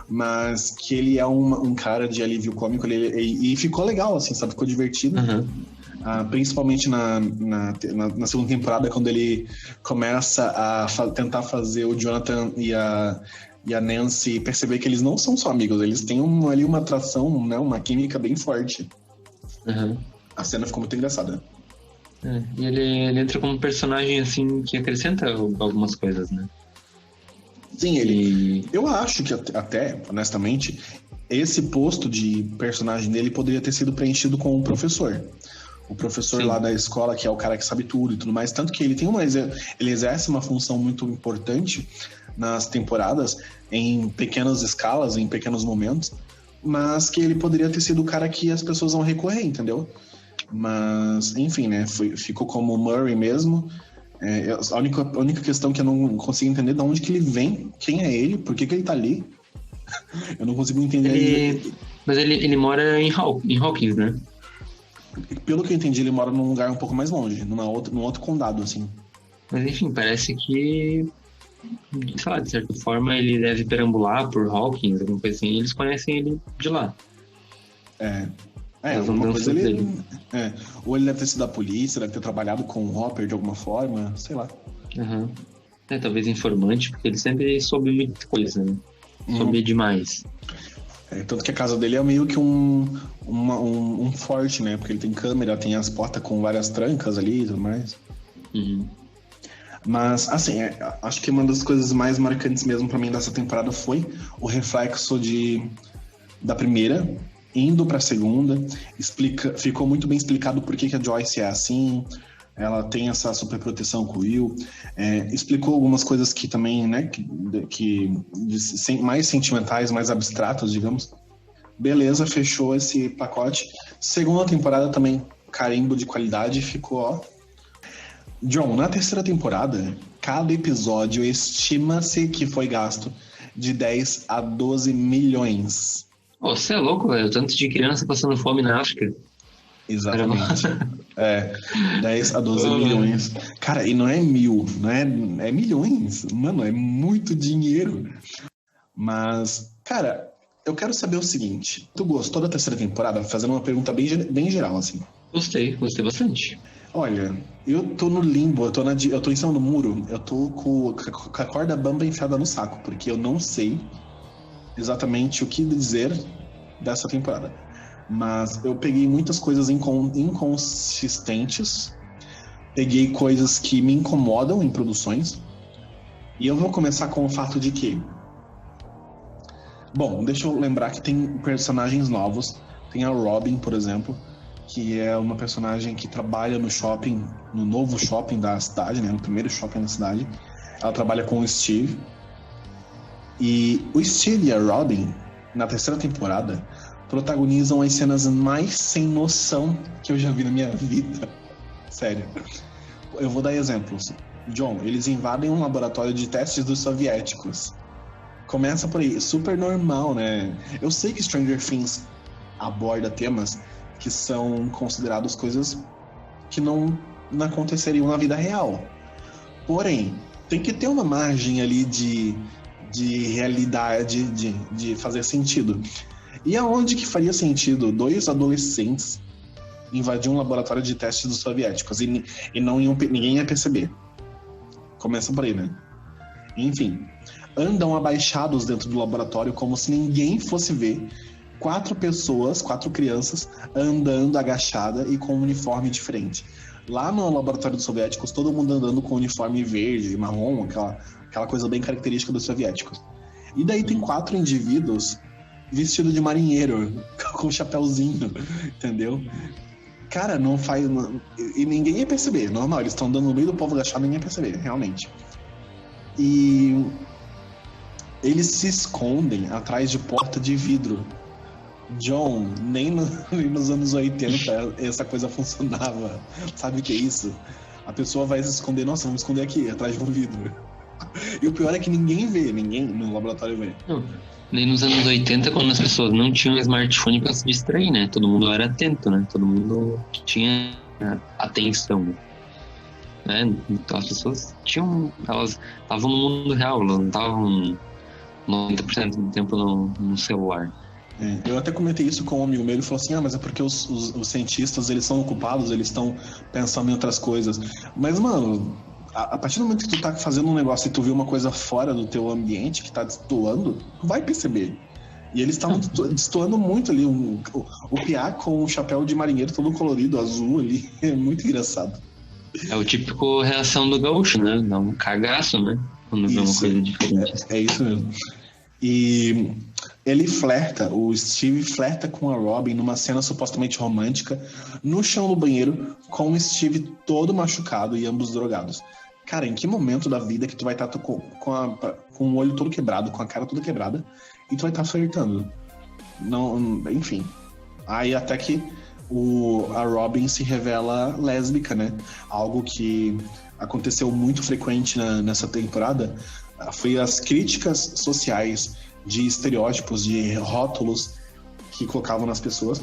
Speaker 1: Mas que ele é um cara de alívio cômico, e ficou legal, assim, sabe? Ficou divertido.
Speaker 2: Uhum.
Speaker 1: Principalmente na segunda temporada, quando ele começa a tentar fazer o Jonathan e a Nancy perceber que eles não são só amigos, eles têm ali uma atração, né? Uma química bem forte.
Speaker 2: Uhum.
Speaker 1: A cena ficou muito engraçada.
Speaker 2: E ele entra como um personagem, assim, que acrescenta algumas coisas, né?
Speaker 1: Sim, eu acho que até, honestamente, esse posto de personagem dele poderia ter sido preenchido com o professor. O professor Sim. lá da escola, que é o cara que sabe tudo e tudo mais. Tanto que ele exerce uma função muito importante nas temporadas, em pequenas escalas, em pequenos momentos, mas que ele poderia ter sido o cara que as pessoas vão recorrer, entendeu? Mas, enfim, né? Ficou como Murray mesmo. A única questão que eu não consigo entender é de onde que ele vem, quem é ele, por que ele tá ali. Eu não consigo entender.
Speaker 2: Mas ele mora em Hawkins, né?
Speaker 1: Pelo que eu entendi, ele mora num lugar um pouco mais longe, num outro condado, assim.
Speaker 2: Mas enfim, parece que, sei lá, de certa forma ele deve perambular por Hawkins, alguma coisa assim, e eles conhecem ele de lá.
Speaker 1: Alguma coisa ou ele deve ter sido da polícia, deve ter trabalhado com o Hopper de alguma forma, sei lá.
Speaker 2: Uhum. Talvez informante, porque ele sempre soube muita coisa, né? Soube demais.
Speaker 1: Tanto que a casa dele é meio que um forte, né? Porque ele tem câmera, tem as portas com várias trancas ali e tudo mais.
Speaker 2: Uhum.
Speaker 1: Mas, assim, acho que uma das coisas mais marcantes mesmo pra mim dessa temporada foi o reflexo da primeira indo pra segunda. Ficou muito bem explicado por que a Joyce é assim. Ela tem essa super proteção com o Will. Explicou algumas coisas que também, né, mais sentimentais, mais abstratas, digamos. Beleza, fechou esse pacote. Segunda temporada também, carimbo de qualidade, ficou, ó. John, na terceira temporada, cada episódio estima-se que foi gasto de 10 a 12 milhões.
Speaker 2: Ô, você é louco, velho? Tanto de criança passando fome na África.
Speaker 1: Exatamente. 10 a 12 milhões. Cara, e não é mil, não é milhões. Mano, é muito dinheiro. Mas, cara, eu quero saber o seguinte. Tu gostou da terceira temporada? Fazendo uma pergunta bem geral, assim.
Speaker 2: Gostei bastante.
Speaker 1: Olha, eu tô no limbo, eu tô em cima do muro, eu tô com a corda bamba enfiada no saco, porque eu não sei exatamente o que dizer dessa temporada. Mas eu peguei muitas coisas inconsistentes, peguei coisas que me incomodam em produções, e eu vou começar com o fato de que... Bom, deixa eu lembrar que tem personagens novos, tem a Robin, por exemplo, que é uma personagem que trabalha no shopping, no novo shopping da cidade, né? No primeiro shopping da cidade. Ela trabalha com o Steve. E o Steve e a Robin, na terceira temporada, protagonizam as cenas mais sem noção que eu já vi na minha vida. Sério. Eu vou dar exemplos. John, eles invadem um laboratório de testes dos soviéticos. Começa por aí, super normal, né? Eu sei que Stranger Things aborda temas que são considerados coisas que não aconteceriam na vida real. Porém, tem que ter uma margem ali de realidade, de fazer sentido. E aonde que faria sentido 2 adolescentes invadir um laboratório de testes dos soviéticos e ninguém ia perceber? Começa por aí, né? Enfim, andam abaixados dentro do laboratório como se ninguém fosse ver 4 crianças andando agachada e com um uniforme diferente. Lá no laboratório dos soviéticos, todo mundo andando com uniforme verde e marrom, aquela coisa bem característica dos soviéticos. E daí tem 4 indivíduos vestidos de marinheiro, com chapéuzinho, entendeu? Cara, não faz... E ninguém ia perceber, normal, eles estão andando no meio do povo agachado, ninguém ia perceber, realmente. E eles se escondem atrás de porta de vidro. John, nem nos anos 80 essa coisa funcionava. Sabe o que é isso? A pessoa vai se esconder, nossa, vamos esconder aqui, atrás de um vidro. E o pior é que ninguém no laboratório vê.
Speaker 2: Não, nem nos anos 80, quando as pessoas não tinham smartphone pra se distrair, né? Todo mundo era atento, né? Todo mundo tinha atenção, né? Então as pessoas elas estavam no mundo real, elas não estavam 90% do tempo no celular.
Speaker 1: Eu até comentei isso com um amigo meu, ele falou assim, mas é porque os cientistas, eles são ocupados, eles estão pensando em outras coisas. Mas, mano, a partir do momento que tu tá fazendo um negócio e tu vê uma coisa fora do teu ambiente que tá destoando, tu vai perceber. E eles estavam destoando muito ali, o piá com o chapéu de marinheiro todo colorido, azul ali, é muito engraçado.
Speaker 2: É o típico reação do gaúcho, né? Dá um cagaço, né? Quando vê uma coisa diferente.
Speaker 1: É isso mesmo. E o Steve flerta com a Robin numa cena supostamente romântica no chão do banheiro, com o Steve todo machucado e ambos drogados. Cara, em que momento da vida que tu vai estar com o olho todo quebrado, com a cara toda quebrada, e tu vai estar flertando? Não, enfim. Aí até que a Robin se revela lésbica, né? Algo que aconteceu muito frequente nessa temporada foi as críticas sociais de estereótipos, de rótulos que colocavam nas pessoas.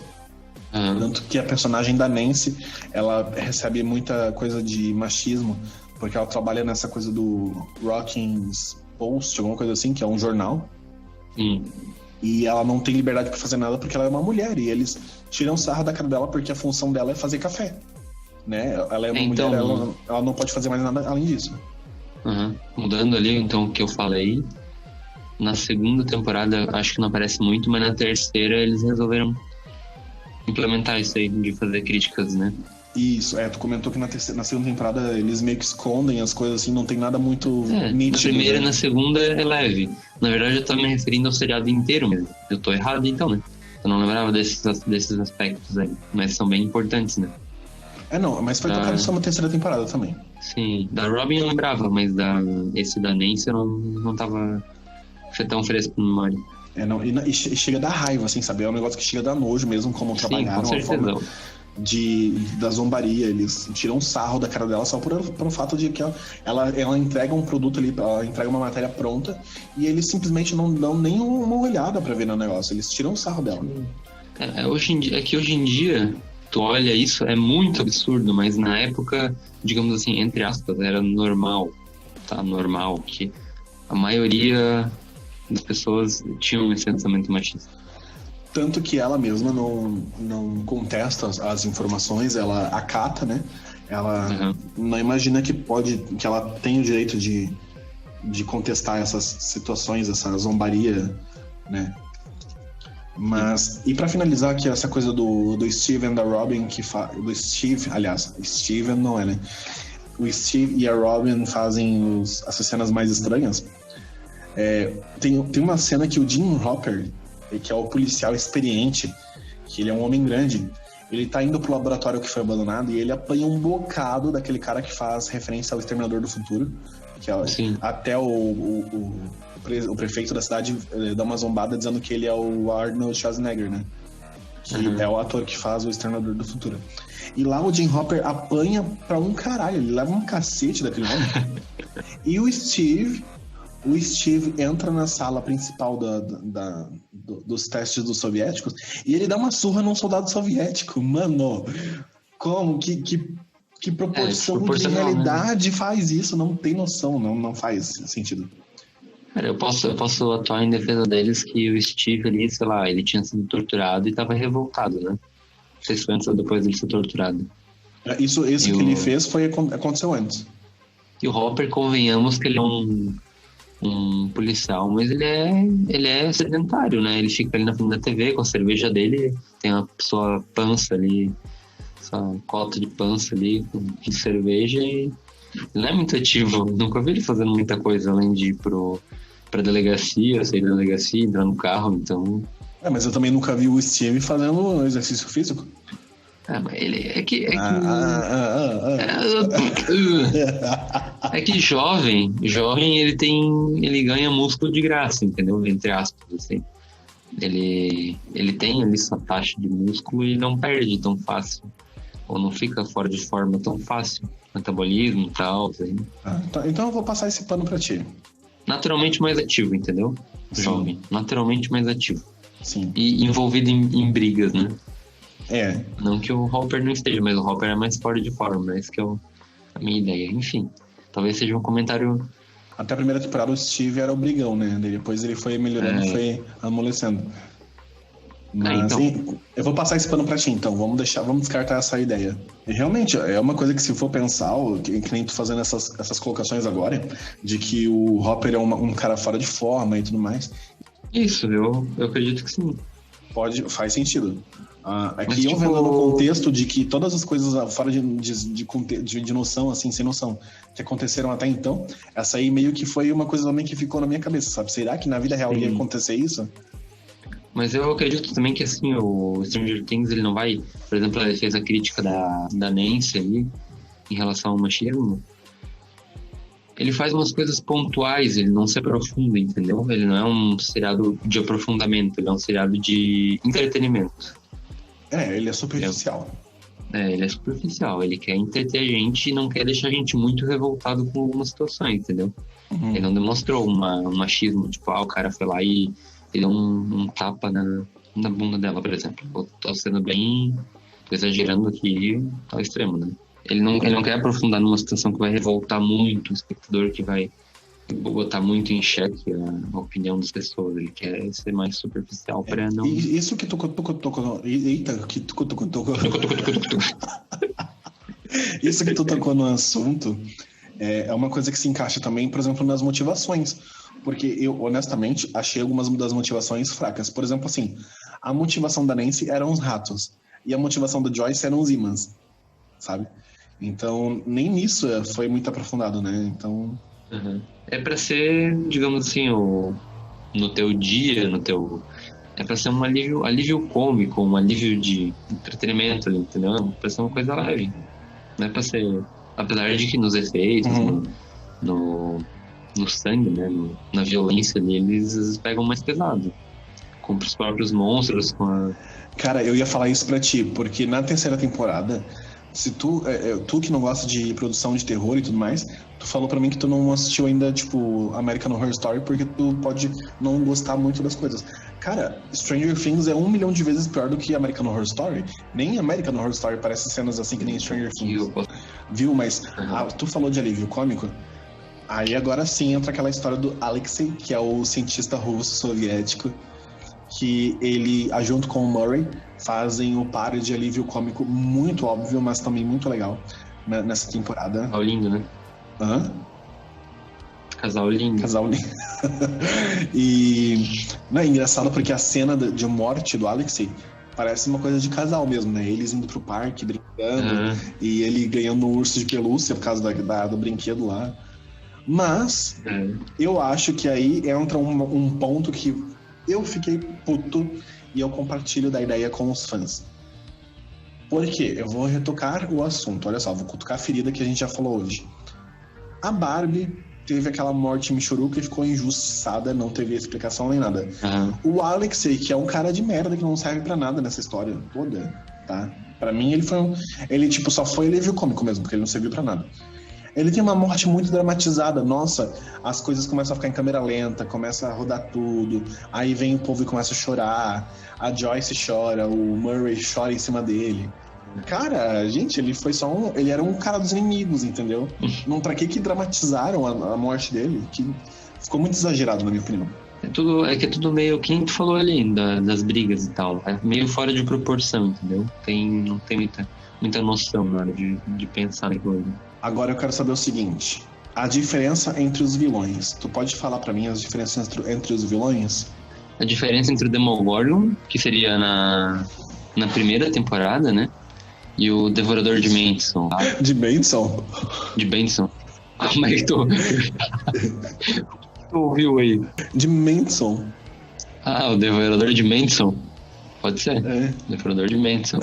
Speaker 1: Tanto que a personagem da Nancy, ela recebe muita coisa de machismo, porque ela trabalha nessa coisa do Rocking's Post, alguma coisa assim, que é um jornal. E ela não tem liberdade para fazer nada porque ela é uma mulher, e eles tiram sarro da cara dela porque a função dela é fazer café, né? Ela é uma mulher, ela não pode fazer mais nada além disso.
Speaker 2: Mudando ali, então, o que eu falei, na segunda temporada acho que não aparece muito, mas na terceira eles resolveram implementar isso aí de fazer críticas, né?
Speaker 1: Isso, tu comentou que na segunda temporada eles meio que escondem as coisas assim, não tem nada muito nítido.
Speaker 2: Na primeira
Speaker 1: e
Speaker 2: na segunda é leve. Na verdade eu tô me referindo ao seriado inteiro mesmo. Eu tô errado então, né? Eu não lembrava desses aspectos aí, mas são bem importantes, né?
Speaker 1: Não, mas foi tocado só na terceira temporada também.
Speaker 2: Sim, da Robin eu lembrava, mas esse da Nancy eu não tava tão fresco na memória.
Speaker 1: E chega a dar raiva, assim, sabe? É um negócio que chega a dar nojo mesmo, como trabalharam.
Speaker 2: Com certeza.
Speaker 1: da zombaria. Eles tiram um sarro da cara dela só por fato de que ela entrega um produto ali, ela entrega uma matéria pronta e eles simplesmente não dão nem uma olhada pra ver no negócio. Eles tiram um sarro dela.
Speaker 2: Hoje em dia, tu olha isso, é muito absurdo, mas na época, digamos assim, entre aspas, era normal, tá? Normal, que a maioria das pessoas tinham esse pensamento machista.
Speaker 1: Tanto que ela mesma não contesta as informações, ela acata, né? Ela não imagina que ela tem o direito de contestar essas situações, essa zombaria, né? Mas, e pra finalizar aqui, essa coisa do Steve e da Robin, do Steve, aliás, Steven não é, né? O Steve e a Robin fazem essas cenas mais estranhas. Tem uma cena que o Jim Hopper, que é o policial experiente, que ele é um homem grande, ele tá indo pro laboratório que foi abandonado e ele apanha um bocado daquele cara que faz referência ao Exterminador do Futuro, que é até o prefeito da cidade dá uma zombada dizendo que ele é o Arnold Schwarzenegger, né? Que é o ator que faz o Exterminador do Futuro. E lá o Jim Hopper apanha pra um caralho, ele leva um cacete daquele homem. E o Steve entra na sala principal dos testes dos soviéticos e ele dá uma surra num soldado soviético. Mano, como? Que proporção de realidade, né? Faz isso? Não tem noção, não faz sentido.
Speaker 2: Cara, eu posso atuar em defesa deles que o Steve ali, sei lá, ele tinha sido torturado e tava revoltado, né? Não sei se foi antes ou depois dele ser torturado.
Speaker 1: Isso que ele fez aconteceu antes.
Speaker 2: E o Hopper, convenhamos que ele é um policial, mas ele é sedentário, né? Ele fica ali na frente da TV com a cerveja dele, tem a sua pança ali, sua cota de pança ali de cerveja e ele não é muito ativo. Nunca vi ele fazendo muita coisa além de ir pra delegacia, sair da delegacia, entrar no carro, então...
Speaker 1: mas eu também nunca vi o Steve fazendo exercício físico.
Speaker 2: Mas ele é que jovem ele ganha músculo de graça, entendeu? Entre aspas, assim. Ele tem ali sua taxa de músculo e não perde tão fácil, ou não fica fora de forma tão fácil, metabolismo e tal, assim.
Speaker 1: Então eu vou passar esse pano pra ti.
Speaker 2: Naturalmente mais ativo, entendeu? Jovem, naturalmente mais ativo.
Speaker 1: Sim.
Speaker 2: E envolvido em brigas, né?
Speaker 1: Não
Speaker 2: que o Hopper não esteja, mas o Hopper é mais fora de forma, essa que é a minha ideia. Enfim, talvez seja um comentário...
Speaker 1: Até a primeira temporada o Steve era o brigão, né? Depois ele foi melhorando, foi amolecendo. Mas eu vou passar esse pano pra ti, então. Vamos descartar essa ideia. E realmente, é uma coisa que se for pensar, que nem tu fazendo essas colocações agora, de que o Hopper é um cara fora de forma e tudo mais.
Speaker 2: Isso, eu acredito que sim.
Speaker 1: Faz sentido. Aqui eu vendo no contexto de que todas as coisas fora de noção, assim, sem noção, que aconteceram até então, essa aí meio que foi uma coisa também que ficou na minha cabeça, sabe? Será que na vida real ia acontecer isso?
Speaker 2: Mas eu acredito também que, assim, o Stranger Things, ele não vai... Por exemplo, ele fez a crítica da Nancy ali, em relação ao machismo. Ele faz umas coisas pontuais, ele não se aprofunda, entendeu? Ele não é um seriado de aprofundamento, ele é um seriado de entretenimento.
Speaker 1: Ele é superficial.
Speaker 2: Ele é superficial. Ele quer entreter a gente e não quer deixar a gente muito revoltado com algumas situações, entendeu? Ele não demonstrou um machismo, tipo, o cara foi lá e deu um tapa na bunda dela, por exemplo. Eu tô sendo bem... Tô exagerando aqui ao extremo, né? Ele não quer aprofundar numa situação que vai revoltar muito o espectador, que vai botar muito em xeque a opinião das pessoas. Ele quer ser mais superficial para não...
Speaker 1: Isso que tocou... Eita, que tocou... Isso que tu tocou no assunto é uma coisa que se encaixa também, por exemplo, nas motivações. Porque eu, honestamente, achei algumas das motivações fracas. Por exemplo, assim, a motivação da Nancy eram os ratos. E a motivação da Joyce eram os ímãs, sabe? Então, nem nisso foi muito aprofundado, né? Então...
Speaker 2: É pra ser, digamos assim, no teu dia, é pra ser um alívio cômico, um alívio de entretenimento, entendeu? É pra ser uma coisa leve. Não é pra ser... Apesar de que nos efeitos, no sangue, né? Na violência deles, eles pegam mais pesado. com os próprios monstros, com a...
Speaker 1: Cara, eu ia falar isso pra ti, porque na terceira temporada, se tu que não gosta de produção de terror e tudo mais, tu falou pra mim que tu não assistiu ainda, tipo, American Horror Story, porque tu pode não gostar muito das coisas. Cara, Stranger Things é 1 milhão de vezes pior do que American Horror Story. Nem American Horror Story parece cenas assim que nem Stranger Things. Viu? Mas tu falou de alívio cômico. Aí agora sim entra aquela história do Alexei, que é o cientista russo soviético, que ele, junto com o Murray, fazem o par de alívio cômico muito óbvio, mas também muito legal nessa temporada.
Speaker 2: Casal lindo, né?
Speaker 1: Hã?
Speaker 2: Casal lindo.
Speaker 1: Casal lindo. E é engraçado porque a cena de morte do Alexei parece uma coisa de casal mesmo, né? Eles indo pro parque, brincando, e ele ganhando um urso de pelúcia por causa do brinquedo lá. Mas eu acho que aí entra um ponto que eu fiquei puto e eu compartilho da ideia com os fãs. Por quê? Eu vou retocar o assunto. Olha só, vou cutucar a ferida que a gente já falou hoje. A Barbie teve aquela morte michuruca e ficou injustiçada, não teve explicação nem nada. O Alexei, que é um cara de merda que não serve pra nada nessa história toda, tá? Pra mim ele tipo só foi alívio cômico mesmo, porque ele não serviu pra nada. Ele tem uma morte muito dramatizada. Nossa, as coisas começam a ficar em câmera lenta, começa a rodar tudo. Aí vem o povo e começa a chorar. A Joyce chora, o Murray chora em cima dele. Cara, gente, ele era um cara dos inimigos, entendeu? Não, pra que dramatizaram a morte dele? Que ficou muito exagerado, na minha opinião.
Speaker 2: É que é tudo meio... Quem tu falou ali, das brigas e tal. É meio fora de proporção, entendeu? Não tem muita noção na hora de pensar naquilo ali.
Speaker 1: Agora eu quero saber o seguinte: a diferença entre os vilões. Tu pode falar pra mim as diferenças entre os vilões?
Speaker 2: A diferença entre o Demogorgon, que seria na primeira temporada, né? E o Devorador de Manson.
Speaker 1: De Manson?
Speaker 2: De Benson. Como é que tu ouviu aí?
Speaker 1: De Manson.
Speaker 2: O Devorador de Manson. Pode ser. Devorador de Manson.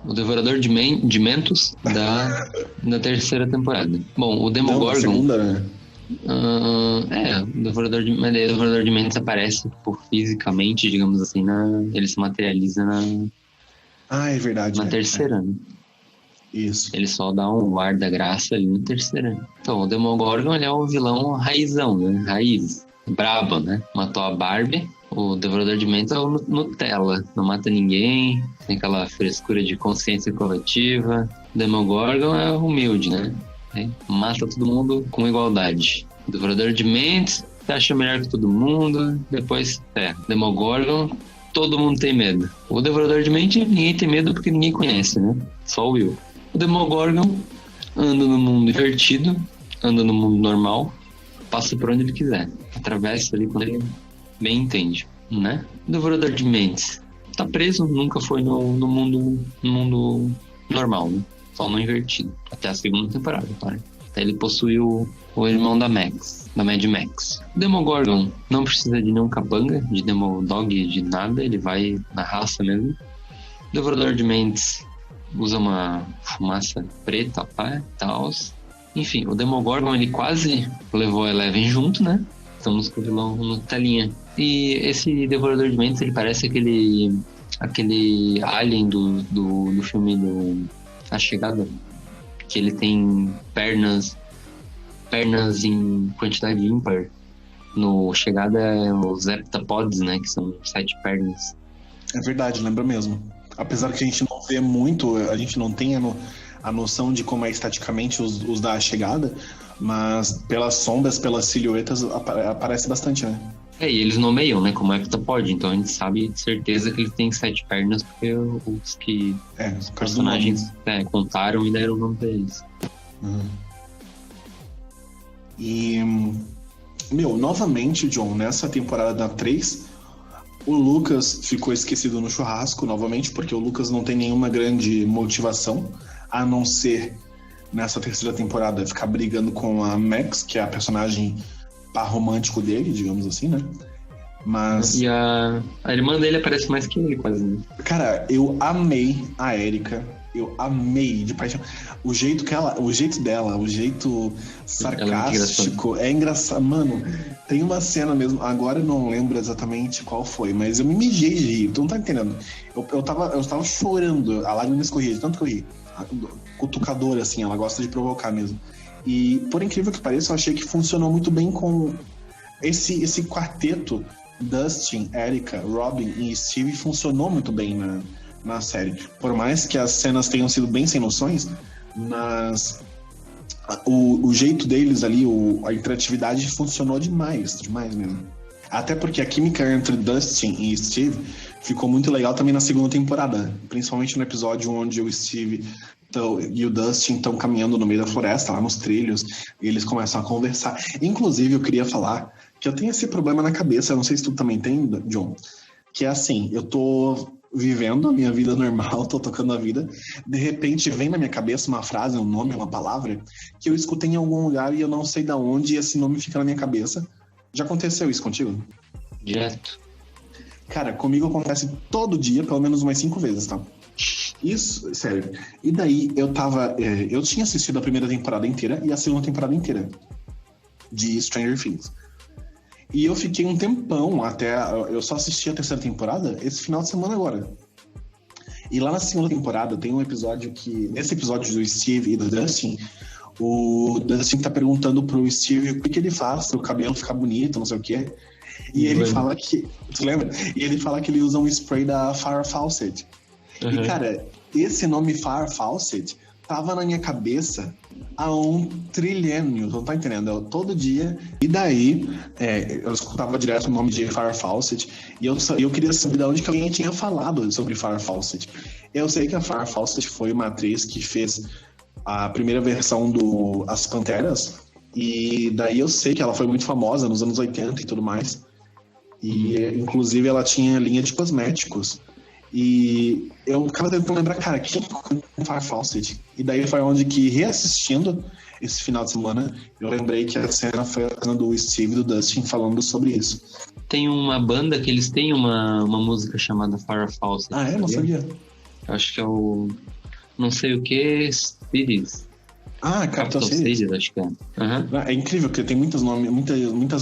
Speaker 2: O Devorador de Mentos da terceira temporada. Bom, o Demogorgon...
Speaker 1: Não, segunda, né?
Speaker 2: O Devorador de Mentos aparece fisicamente, digamos assim, ele se materializa
Speaker 1: é verdade.
Speaker 2: Na terceira, né?
Speaker 1: Isso.
Speaker 2: Ele só dá um ar da graça ali na terceira. Então, o Demogorgon, ele é um vilão raizão, né? Raiz. Brabo, né? Matou a Barbie. O Devorador de Mentes é o Nutella. Não mata ninguém, tem aquela frescura de consciência coletiva. O Demogorgon é humilde, né? Mata todo mundo com igualdade. O Devorador de Mentes se acha melhor que todo mundo, depois Demogorgon, todo mundo tem medo. O Devorador de Mentes, ninguém tem medo porque ninguém conhece, né? Só o Will. O Demogorgon anda no mundo invertido, anda no mundo normal, passa por onde ele quiser. Atravessa ali quando ele bem entende, né? O Devorador de Mentes tá preso, nunca foi no mundo normal, né? Só no invertido. Até a segunda temporada, claro. Até ele possuiu o irmão da Mad Max. O Demogorgon não precisa de nenhum capanga, de Demodog, de nada. Ele vai na raça mesmo. O Devorador de Mentes usa uma fumaça preta, pá, e tal. Enfim, o Demogorgon, ele quase levou a Eleven junto, né? Estamos com o vilão no telinha. E esse Devorador de Mentes, ele parece aquele alien do filme A Chegada, que ele tem pernas em quantidade ímpar. No Chegada é os heptapods, né, que são 7 pernas.
Speaker 1: É verdade, lembra mesmo. Apesar que a gente não vê muito, a gente não tem a noção de como é estaticamente os da Chegada, mas pelas sombras, pelas silhuetas, aparece bastante, né?
Speaker 2: E eles nomeiam, né, como heptapod, então a gente sabe de certeza que ele tem 7 pernas, porque os personagens contaram e deram o nome pra eles.
Speaker 1: E, novamente, John, nessa temporada da 3, o Lucas ficou esquecido no churrasco, novamente, porque o Lucas não tem nenhuma grande motivação, a não ser, nessa terceira temporada, ficar brigando com a Max, que é a personagem par romântico dele, digamos assim, né? Mas...
Speaker 2: E a irmã dele aparece mais que ele, quase, né?
Speaker 1: Cara, eu amei a Erika Eu amei de paixão. O jeito dela, o jeito sarcástico, é engraçado. Mano, tem uma cena mesmo, agora eu não lembro exatamente qual foi, mas eu me mijei de rir, tu não tá entendendo. Eu tava chorando, a lágrima escorria de tanto que eu ri. Cutucadora, assim, ela gosta de provocar mesmo. E, por incrível que pareça, eu achei que funcionou muito bem com esse quarteto, Dustin, Erica, Robin e Steve, funcionou muito bem na série. Por mais que as cenas tenham sido bem sem noções, mas o jeito deles ali, a interatividade funcionou demais mesmo. Até porque a química entre Dustin e Steve ficou muito legal também na segunda temporada, principalmente no episódio onde o Steve e o Dustin estão caminhando no meio da floresta, lá nos trilhos, e eles começam a conversar. Inclusive, eu queria falar que eu tenho esse problema na cabeça, eu não sei se tu também tem, John, que é assim, eu tô vivendo a minha vida normal, tô tocando a vida, de repente vem na minha cabeça uma frase, um nome, uma palavra, que eu escutei em algum lugar e eu não sei de onde esse nome fica na minha cabeça. Já aconteceu isso contigo?
Speaker 2: Direto.
Speaker 1: Cara, comigo acontece todo dia, pelo menos umas 5 vezes, tá? Isso, sério. E daí eu tinha assistido a primeira temporada inteira e a segunda temporada inteira de Stranger Things. E eu fiquei um tempão eu só assisti a terceira temporada esse final de semana agora. E lá na segunda temporada tem um episódio nesse episódio do Steve e do Dustin, o Dustin tá perguntando pro Steve o que ele faz pro cabelo ficar bonito, não sei o quê. E ele fala que... Tu lembra? E ele fala que ele usa um spray da Farrah Fawcett. Uhum. E, cara, esse nome Farrah Fawcett tava na minha cabeça há um trilênio, não tá entendendo? Todo dia. E daí, eu escutava direto o nome de Farrah Fawcett e eu queria saber de onde que alguém tinha falado sobre Farrah Fawcett. Eu sei que a Farrah Fawcett foi uma atriz que fez a primeira versão do As Panteras, e daí eu sei que ela foi muito famosa nos anos 80 e tudo mais. E, inclusive, ela tinha linha de cosméticos. E eu ficava tentando lembrar, cara, quem é Farrah Fawcett? E daí foi onde que, reassistindo esse final de semana, eu lembrei que a cena foi a cena do Steve e do Dustin falando sobre isso.
Speaker 2: Tem uma banda que eles têm uma música chamada Farrah Fawcett.
Speaker 1: Ah, é? Não sabia.
Speaker 2: Eu acho que é o... Não sei o que... Cities.
Speaker 1: Ah, Capital Cities,
Speaker 2: acho que é. Uhum.
Speaker 1: É incrível, porque tem muitas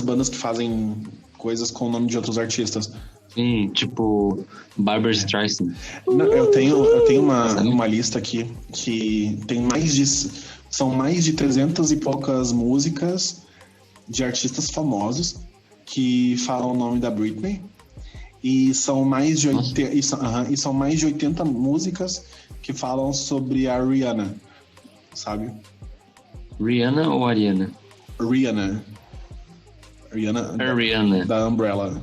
Speaker 1: bandas que fazem coisas com o nome de outros artistas.
Speaker 2: Sim, tipo Barbra Streisand.
Speaker 1: Eu tenho uma lista aqui que tem são mais de 300 e poucas músicas de artistas famosos que falam o nome da Britney, e são mais de 80 músicas que falam sobre a Rihanna, sabe?
Speaker 2: Rihanna ou Ariana?
Speaker 1: Rihanna.
Speaker 2: Rihanna.
Speaker 1: Da Umbrella.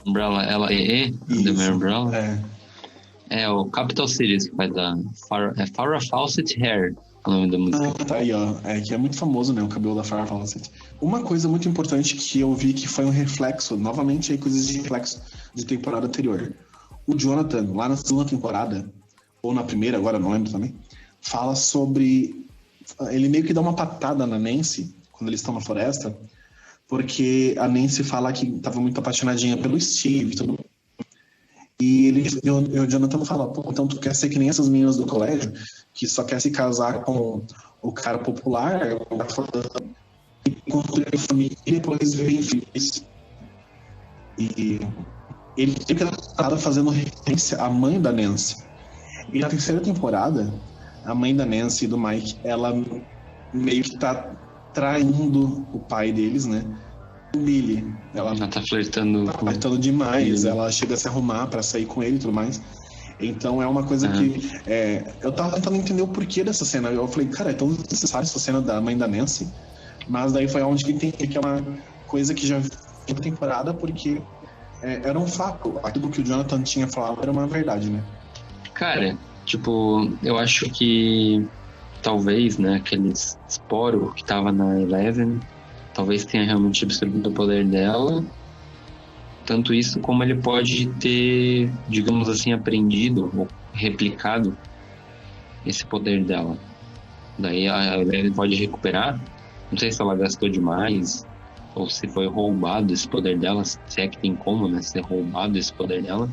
Speaker 2: Umbrella, L-E-E? The Umbrella? É o Capital Cities que faz Farrah Fawcett Hair, o nome da música.
Speaker 1: Ah, tá aí, ó. Que é muito famoso, né, o cabelo da Farrah Fawcett. Uma coisa muito importante que eu vi que foi um reflexo, novamente aí coisas de reflexo de temporada anterior. O Jonathan, lá na segunda temporada, ou na primeira, agora não lembro também, fala sobre... Ele meio que dá uma patada na Nancy, quando eles estão na floresta, porque a Nancy fala que estava muito apaixonadinha pelo Steve e tudo. E o Jonathan fala, pô, então tu quer ser que nem essas meninas do colégio, que só quer se casar com o cara popular, e construir família e depois viver infeliz. E ele fica fazendo referência à mãe da Nancy. E na terceira temporada, a mãe da Nancy e do Mike, ela meio que tá traindo o pai deles, né? O Billy. Ela
Speaker 2: tá flertando.
Speaker 1: Tá flertando demais. Ela chega a se arrumar pra sair com ele e tudo mais. Então é uma coisa que... eu tava tentando entender o porquê dessa cena. Eu falei, cara, é tão necessária essa cena da mãe da Nancy. Mas daí foi onde que entendi que é uma coisa que já foi na temporada, porque era um fato. Aquilo que o Jonathan tinha falado era uma verdade, né?
Speaker 2: Cara, tipo, eu acho que talvez, né, aquele esporo que tava na Eleven, talvez tenha realmente absorvido o poder dela. Tanto isso como ele pode ter, digamos assim, aprendido ou replicado esse poder dela. Daí a Eleven pode recuperar. Não sei se ela gastou demais ou se foi roubado esse poder dela, se é que tem como, né, ser roubado esse poder dela.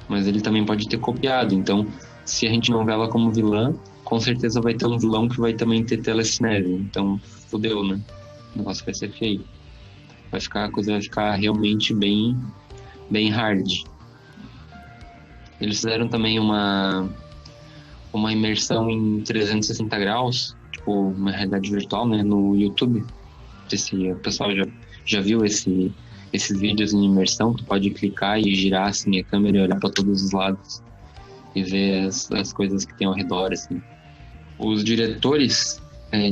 Speaker 2: Mas ele também pode ter copiado. Então, se a gente não vê ela como vilã, com certeza vai ter um vilão que vai também ter telecinese. Então, fodeu, né? O negócio vai ser feio. A coisa vai ficar realmente bem hard. Eles fizeram também uma imersão em 360 graus, tipo uma realidade virtual, né, no YouTube. Não sei se o pessoal já viu esses vídeos em imersão. Tu pode clicar e girar assim a câmera e olhar para todos os lados e ver as coisas que tem ao redor, assim. Os diretores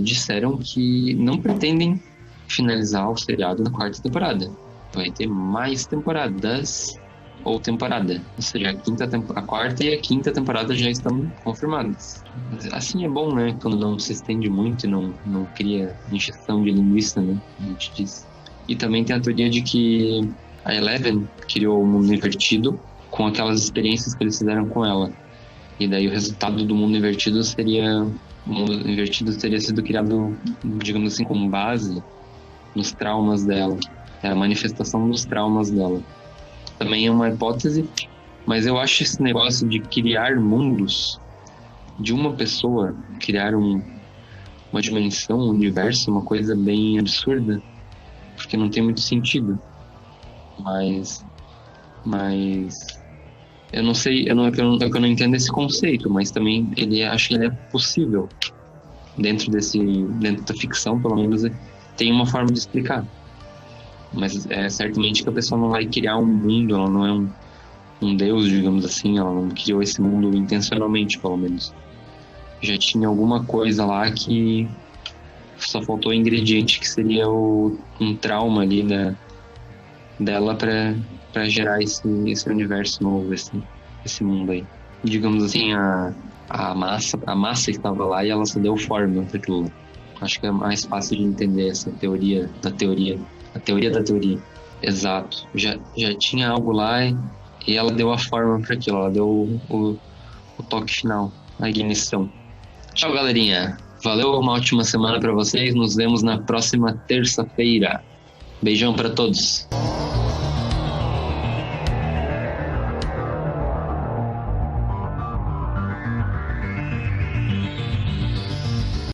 Speaker 2: disseram que não pretendem finalizar o seriado na 4ª temporada. Vai ter mais temporadas ou temporada. Ou seja, a 4ª e a 5ª temporada já estão confirmadas. Assim é bom, né? Quando não se estende muito e não cria injeção de linguiça, né? A gente diz. E também tem a teoria de que a Eleven criou o mundo invertido com aquelas experiências que eles fizeram com ela. E daí o resultado do mundo invertido seria... O mundo invertido teria sido criado, digamos assim, com base nos traumas dela. É a manifestação dos traumas dela. Também é uma hipótese, mas eu acho esse negócio de criar mundos de uma pessoa, criar uma dimensão, um universo, uma coisa bem absurda, porque não tem muito sentido. Mas eu não sei, eu não entendo esse conceito, mas também acho que ele é possível. Dentro da ficção, pelo menos, tem uma forma de explicar. Mas é certamente que a pessoa não vai criar um mundo, ela não é um deus, digamos assim, ela não criou esse mundo intencionalmente, pelo menos. Já tinha alguma coisa lá que só faltou o ingrediente, que seria um trauma ali dela para gerar esse universo novo, esse mundo aí. Digamos assim, a massa estava lá e ela só deu forma para aquilo. Acho que é mais fácil de entender essa teoria da teoria. A teoria da teoria. Exato. Já tinha algo lá e ela deu a forma para aquilo. Ela deu o toque final, a ignição. Tchau, galerinha. Valeu, uma ótima semana para vocês. Nos vemos na próxima terça-feira. Beijão para todos.